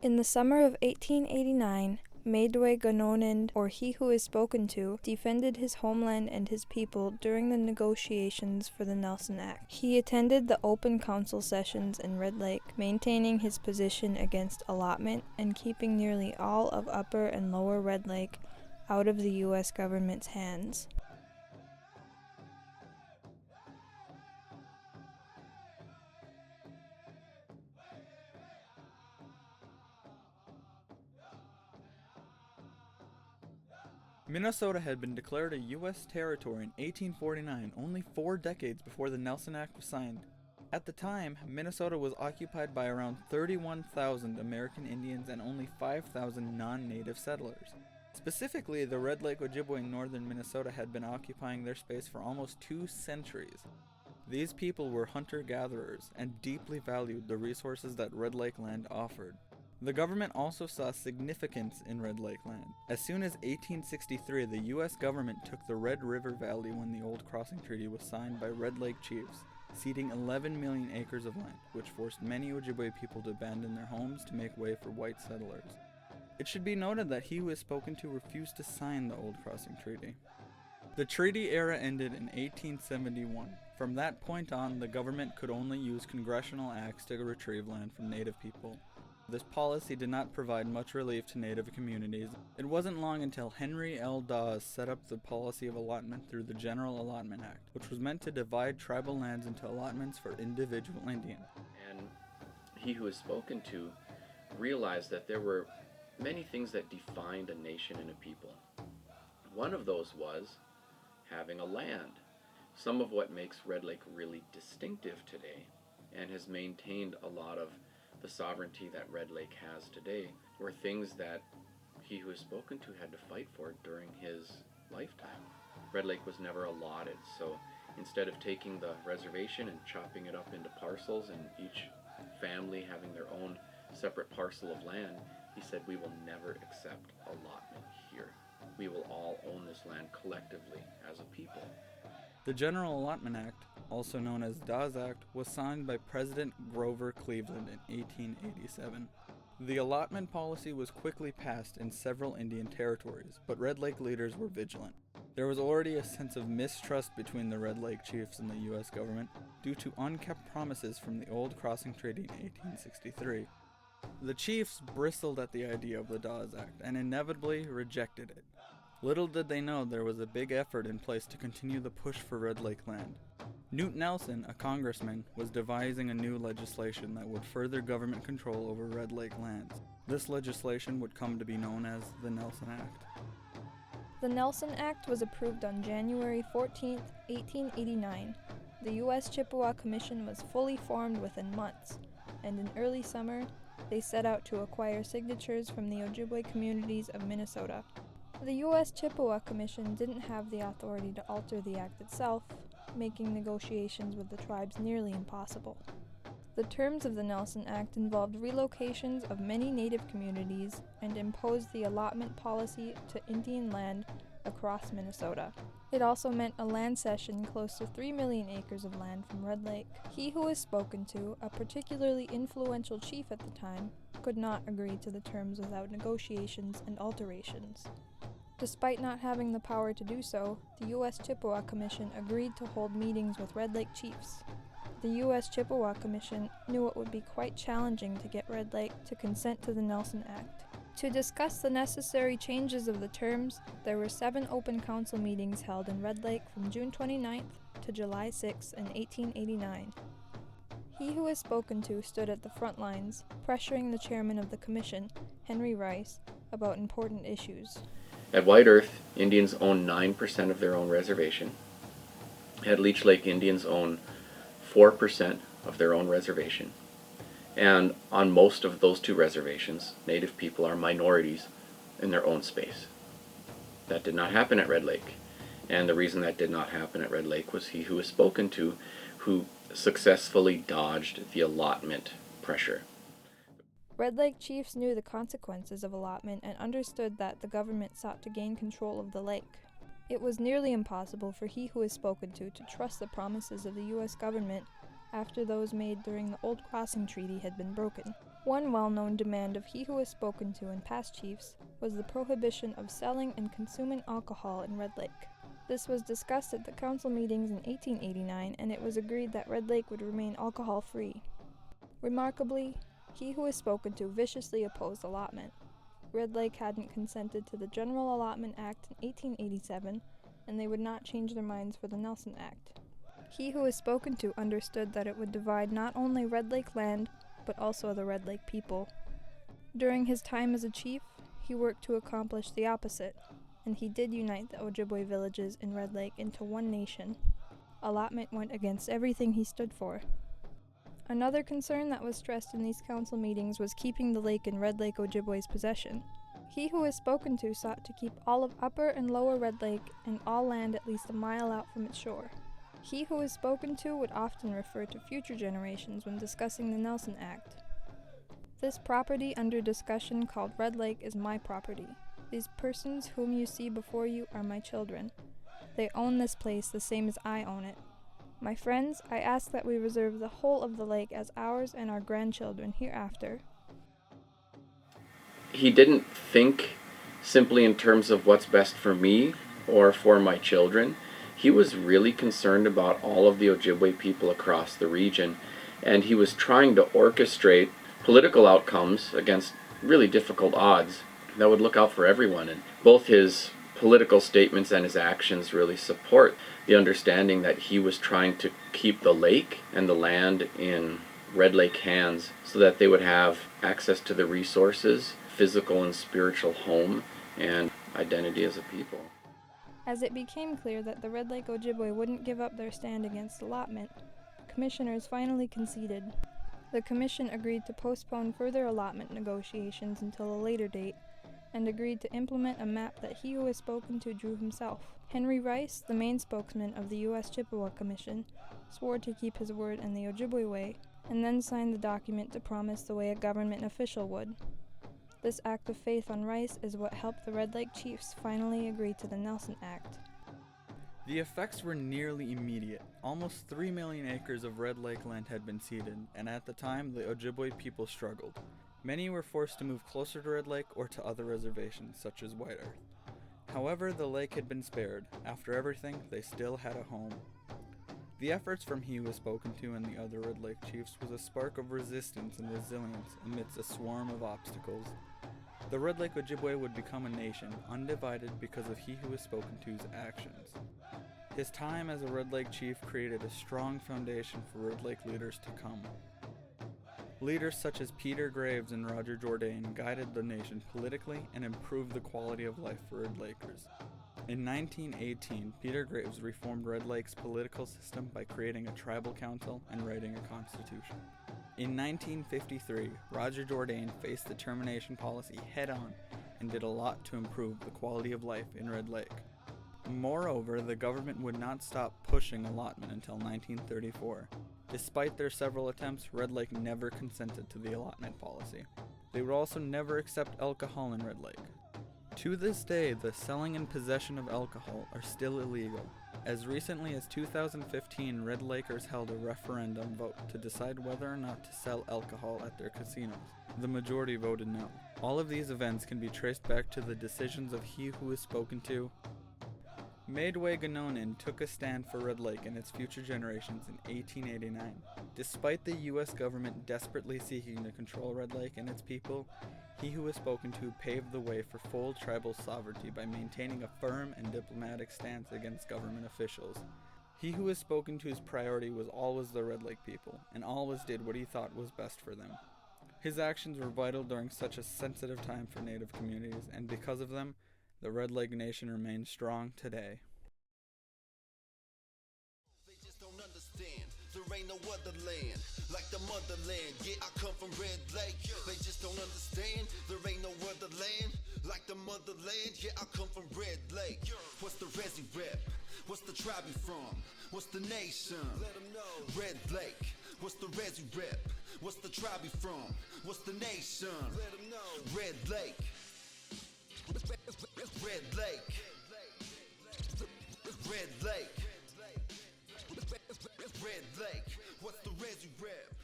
In the summer of 1889, Maedwe Gononend, or He Who Is Spoken To, defended his homeland and his people during the negotiations for the Nelson Act. He attended the open council sessions in Red Lake, maintaining his position against allotment and keeping nearly all of Upper and Lower Red Lake out of the U.S. government's hands. Minnesota had been declared a U.S. territory in 1849, only 4 decades before the Nelson Act was signed. At the time, Minnesota was occupied by around 31,000 American Indians and only 5,000 non-native settlers. Specifically, the Red Lake Ojibwe in northern Minnesota had been occupying their space for almost 2 centuries. These people were hunter-gatherers and deeply valued the resources that Red Lake land offered. The government also saw significance in Red Lake land. As soon as 1863, the U.S. government took the Red River Valley when the Old Crossing Treaty was signed by Red Lake chiefs, ceding 11 million acres of land, which forced many Ojibwe people to abandon their homes to make way for white settlers. It should be noted that He Who Is Spoken To refused to sign the Old Crossing Treaty. The treaty era ended in 1871. From that point on, the government could only use congressional acts to retrieve land from Native people. This policy did not provide much relief to Native communities. It wasn't long until Henry L. Dawes set up the policy of allotment through the General Allotment Act, which was meant to divide tribal lands into allotments for individual Indians. And He Who Is Spoken To realized that there were many things that defined a nation and a people. One of those was having a land. Some of what makes Red Lake really distinctive today and has maintained a lot of the sovereignty that Red Lake has today were things that He Who Is Spoken To had to fight for during his lifetime. Red Lake was never allotted, so instead of taking the reservation and chopping it up into parcels and each family having their own separate parcel of land, he said, we will never accept allotment here. We will all own this land collectively as a people. The General Allotment Act, also known as Dawes Act, was signed by President Grover Cleveland in 1887. The allotment policy was quickly passed in several Indian territories, but Red Lake leaders were vigilant. There was already a sense of mistrust between the Red Lake chiefs and the U.S. government due to unkept promises from the Old Crossing Treaty in 1863. The chiefs bristled at the idea of the Dawes Act and inevitably rejected it. Little did they know there was a big effort in place to continue the push for Red Lake land. Newt Nelson, a congressman, was devising a new legislation that would further government control over Red Lake lands. This legislation would come to be known as the Nelson Act. The Nelson Act was approved on January 14, 1889. The U.S. Chippewa Commission was fully formed within months, and in early summer, they set out to acquire signatures from the Ojibwe communities of Minnesota. The U.S. Chippewa Commission didn't have the authority to alter the act itself, making negotiations with the tribes nearly impossible. The terms of the Nelson Act involved relocations of many Native communities and imposed the allotment policy to Indian land across Minnesota. It also meant a land cession close to 3 million acres of land from Red Lake. He Who Is Spoken To, a particularly influential chief at the time, could not agree to the terms without negotiations and alterations. Despite not having the power to do so, the U.S. Chippewa Commission agreed to hold meetings with Red Lake chiefs. The U.S. Chippewa Commission knew it would be quite challenging to get Red Lake to consent to the Nelson Act. To discuss the necessary changes of the terms, there were 7 open council meetings held in Red Lake from June 29th to July 6 in 1889. He Who Is Spoken To stood at the front lines, pressuring the chairman of the commission, Henry Rice, about important issues. At White Earth, Indians own 9% of their own reservation. At Leech Lake, Indians own 4% of their own reservation. And on most of those 2 reservations, Native people are minorities in their own space. That did not happen at Red Lake. And the reason that did not happen at Red Lake was He Who Is Spoken To, who successfully dodged the allotment pressure. Red Lake chiefs knew the consequences of allotment and understood that the government sought to gain control of the lake. It was nearly impossible for He Who Is Spoken To trust the promises of the U.S. government after those made during the Old Crossing Treaty had been broken. One well-known demand of He Who Was Spoken To and past chiefs was the prohibition of selling and consuming alcohol in Red Lake. This was discussed at the council meetings in 1889, and it was agreed that Red Lake would remain alcohol-free. Remarkably, He Who Was Spoken To viciously opposed allotment. Red Lake hadn't consented to the General Allotment Act in 1887, and they would not change their minds for the Nelson Act. He Who Was Spoken To understood that it would divide not only Red Lake land, but also the Red Lake people. During his time as a chief, he worked to accomplish the opposite, and he did unite the Ojibwe villages in Red Lake into one nation. Allotment went against everything he stood for. Another concern that was stressed in these council meetings was keeping the lake in Red Lake Ojibwe's possession. He Who Was Spoken To sought to keep all of Upper and Lower Red Lake and all land at least a mile out from its shore. He Who Was Spoken To would often refer to future generations when discussing the Nelson Act. This property under discussion called Red Lake is my property. These persons whom you see before you are my children. They own this place the same as I own it. My friends, I ask that we reserve the whole of the lake as ours and our grandchildren hereafter. He didn't think simply in terms of what's best for me or for my children. He was really concerned about all of the Ojibwe people across the region, and he was trying to orchestrate political outcomes against really difficult odds that would look out for everyone. And both his political statements and his actions really support the understanding that he was trying to keep the lake and the land in Red Lake hands so that they would have access to the resources, physical and spiritual home, and identity as a people. As it became clear that the Red Lake Ojibwe wouldn't give up their stand against allotment, the commissioners finally conceded. The commission agreed to postpone further allotment negotiations until a later date, and agreed to implement a map that He Who Was Spoken To drew himself. Henry Rice, the main spokesman of the U.S. Chippewa Commission, swore to keep his word in the Ojibwe way, and then signed the document to promise the way a government official would. This act of faith on Rice is what helped the Red Lake chiefs finally agree to the Nelson Act. The effects were nearly immediate. Almost 3 million acres of Red Lake land had been ceded, and at the time the Ojibwe people struggled. Many were forced to move closer to Red Lake or to other reservations, such as White Earth. However, the lake had been spared. After everything, they still had a home. The efforts from He Who Was Spoken To and the other Red Lake chiefs was a spark of resistance and resilience amidst a swarm of obstacles. The Red Lake Ojibwe would become a nation, undivided because of He Who Was Spoken To's actions. His time as a Red Lake chief created a strong foundation for Red Lake leaders to come. Leaders such as Peter Graves and Roger Jourdain guided the nation politically and improved the quality of life for Red Lakers. In 1918, Peter Graves reformed Red Lake's political system by creating a tribal council and writing a constitution. In 1953, Roger Jourdain faced the termination policy head-on and did a lot to improve the quality of life in Red Lake. Moreover, the government would not stop pushing allotment until 1934. Despite their several attempts, Red Lake never consented to the allotment policy. They would also never accept alcohol in Red Lake. To this day, the selling and possession of alcohol are still illegal. As recently as 2015, Red Lakers held a referendum vote to decide whether or not to sell alcohol at their casinos. The majority voted no. All of these events can be traced back to the decisions of He Who Was Spoken To. Maidway Ganonin took a stand for Red Lake and its future generations in 1889. Despite the U.S. government desperately seeking to control Red Lake and its people, He Who Was Spoken To paved the way for full tribal sovereignty by maintaining a firm and diplomatic stance against government officials. He Who Was Spoken To's priority was always the Red Lake people, and always did what he thought was best for them. His actions were vital during such a sensitive time for Native communities, and because of them, the Red Lake Nation remains strong today. They just don't understand. There ain't no other land like the motherland. Yeah, I come from Red Lake. They just don't understand. There ain't no other land like the motherland. Yeah, I come from Red Lake. What's the Resi rep? What's the tribe you from? What's the nation? Let them know. Red Lake. What's the Resi rep? What's the tribe you from? What's the nation? Let them know. Red Lake. Red Lake. Red Lake. Red Lake. What's the Resi rep?